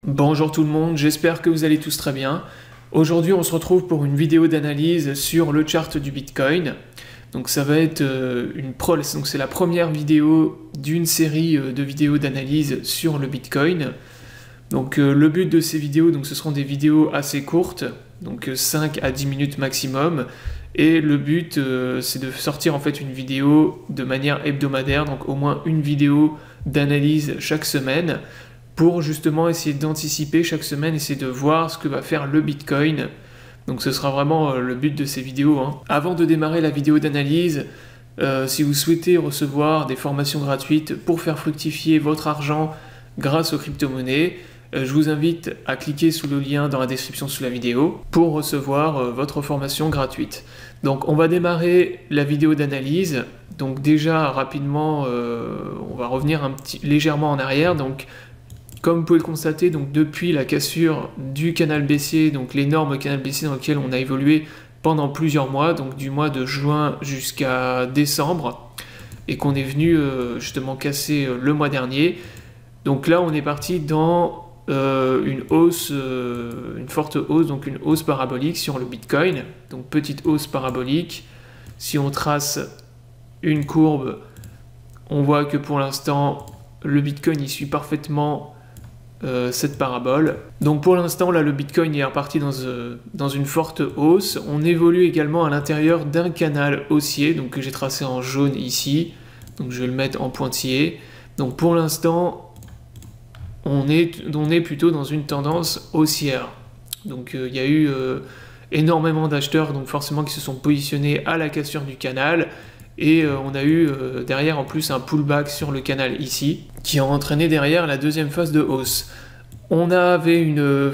Bonjour tout le monde, j'espère que vous allez tous très bien. Aujourd'hui on se retrouve pour une vidéo d'analyse sur le chart du Bitcoin. Donc ça va être donc c'est la première vidéo d'une série de vidéos d'analyse sur le Bitcoin. Donc le but de ces vidéos, donc ce seront des vidéos assez courtes, donc 5 à 10 minutes maximum. Et le but c'est de sortir en fait une vidéo de manière hebdomadaire, donc au moins une vidéo d'analyse chaque semaine, pour justement essayer d'anticiper chaque semaine, essayer de voir ce que va faire le Bitcoin. Donc ce sera vraiment le but de ces vidéos. Avant de démarrer la vidéo d'analyse, si vous souhaitez recevoir des formations gratuites pour faire fructifier votre argent grâce aux crypto-monnaies, je vous invite à cliquer sous le lien dans la description sous la vidéo pour recevoir votre formation gratuite. Donc on va démarrer la vidéo d'analyse. Donc déjà rapidement, on va revenir légèrement en arrière. Donc comme vous pouvez le constater, donc depuis la cassure du canal baissier, donc l'énorme canal baissier dans lequel on a évolué pendant plusieurs mois, donc du mois de juin jusqu'à décembre, et qu'on est venu justement casser le mois dernier. Donc là, on est parti dans une hausse, une forte hausse, donc une hausse parabolique sur le Bitcoin, donc petite hausse parabolique. Si on trace une courbe, on voit que pour l'instant, le Bitcoin y suit parfaitement cette parabole. Donc pour l'instant là le Bitcoin est reparti dans une forte hausse. On évolue également à l'intérieur d'un canal haussier, donc que j'ai tracé en jaune ici, donc je vais le mettre en pointillé. Donc pour l'instant on est plutôt dans une tendance haussière. Donc il y a eu énormément d'acheteurs, donc forcément qui se sont positionnés à la cassure du canal. Et on a eu derrière en plus un pullback sur le canal ici, qui a entraîné derrière la deuxième phase de hausse. On avait une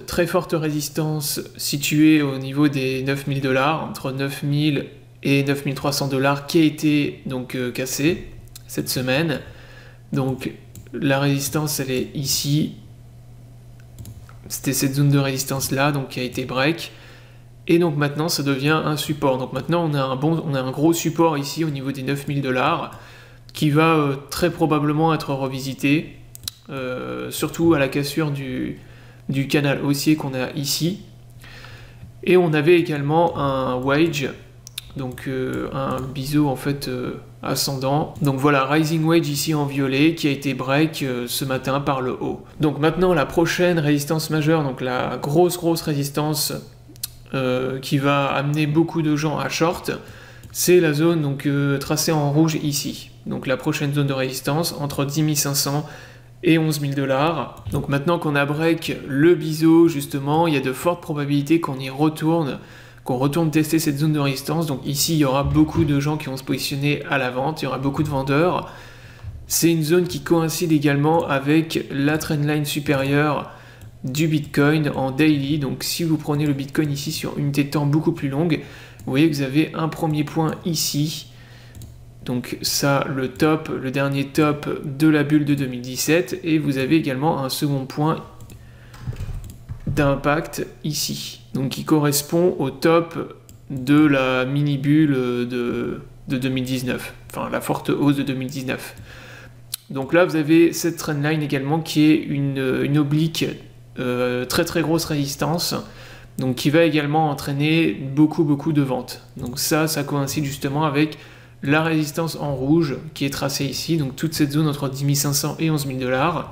très forte résistance située au niveau des 9000 $, entre 9000 et 9300 $, qui a été donc cassée cette semaine. Donc la résistance elle est ici. C'était cette zone de résistance là, donc qui a été break. Et donc maintenant ça devient un support. Donc maintenant on a un gros support ici au niveau des 9000 $, qui va très probablement être revisité, surtout à la cassure du canal haussier qu'on a ici. Et on avait également un wedge, donc un biseau en fait ascendant. Donc voilà, rising wedge ici en violet qui a été break ce matin par le haut. Donc maintenant la prochaine résistance majeure, donc la grosse résistance qui va amener beaucoup de gens à short, c'est la zone donc tracée en rouge ici. Donc la prochaine zone de résistance entre 10 500 et 11 000 $. Donc maintenant qu'on a break le biseau justement, il y a de fortes probabilités qu'on retourne tester cette zone de résistance. Donc ici il y aura beaucoup de gens qui vont se positionner à la vente, il y aura beaucoup de vendeurs. C'est une zone qui coïncide également avec la trendline supérieure du Bitcoin en daily. Donc si vous prenez le Bitcoin ici sur une unité de temps beaucoup plus longue, vous voyez que vous avez un premier point ici. Donc ça, le dernier top de la bulle de 2017, et vous avez également un second point d'impact ici, donc qui correspond au top de la mini bulle de 2019, enfin la forte hausse de 2019. Donc là vous avez cette trendline également qui est une oblique, très grosse résistance, donc qui va également entraîner beaucoup de ventes. Donc ça coïncide justement avec la résistance en rouge qui est tracée ici, donc toute cette zone entre 10 500 et 11 000 $.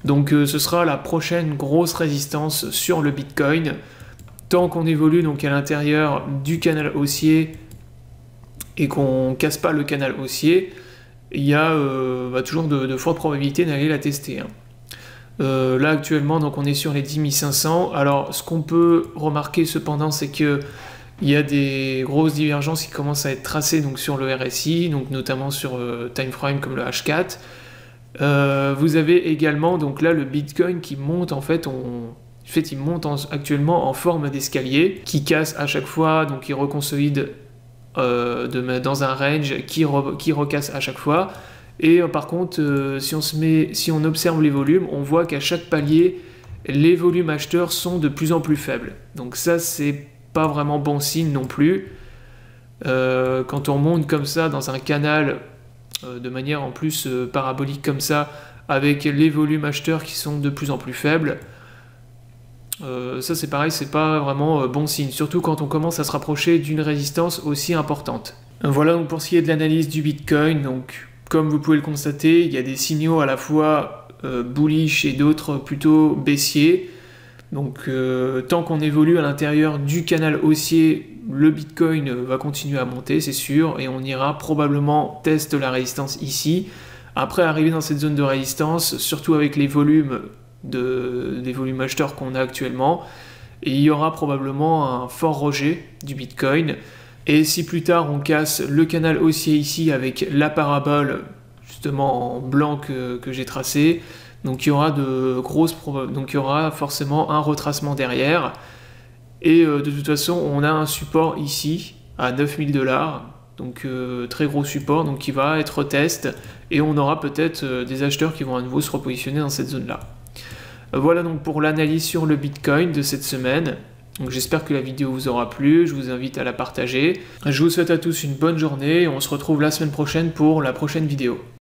Donc ce sera la prochaine grosse résistance sur le Bitcoin. Tant qu'on évolue donc à l'intérieur du canal haussier et qu'on casse pas le canal haussier, il y a toujours de fortes probabilités d'aller la tester. Là actuellement donc on est sur les 10 500. Alors ce qu'on peut remarquer cependant, c'est que il y a des grosses divergences qui commencent à être tracées donc sur le RSI, donc notamment sur time frame comme le H4. Vous avez également donc là le Bitcoin qui monte il monte actuellement en forme d'escalier, qui casse à chaque fois, donc il reconsolide dans un range qui recasse à chaque fois. Et par contre, si on observe les volumes, on voit qu'à chaque palier, les volumes acheteurs sont de plus en plus faibles. Donc ça, c'est pas vraiment bon signe non plus. Quand on monte comme ça dans un canal de manière en plus parabolique comme ça, avec les volumes acheteurs qui sont de plus en plus faibles. Ça c'est pareil, c'est pas vraiment bon signe, surtout quand on commence à se rapprocher d'une résistance aussi importante. Voilà donc pour ce qui est de l'analyse du Bitcoin. Donc comme vous pouvez le constater, il y a des signaux à la fois bullish et d'autres plutôt baissiers. Donc tant qu'on évolue à l'intérieur du canal haussier, le Bitcoin va continuer à monter, c'est sûr, et on ira probablement tester la résistance ici. Après, arriver dans cette zone de résistance, surtout avec les volumes acheteurs qu'on a actuellement, et il y aura probablement un fort rejet du Bitcoin. Et si plus tard on casse le canal haussier ici avec la parabole justement en blanc que j'ai tracé, donc il y aura donc il y aura forcément un retracement derrière. Et de toute façon, on a un support ici à 9000 $, donc très gros support, donc qui va être test, et on aura peut-être des acheteurs qui vont à nouveau se repositionner dans cette zone-là. Voilà donc pour l'analyse sur le Bitcoin de cette semaine. Donc j'espère que la vidéo vous aura plu, je vous invite à la partager. Je vous souhaite à tous une bonne journée et on se retrouve la semaine prochaine pour la prochaine vidéo.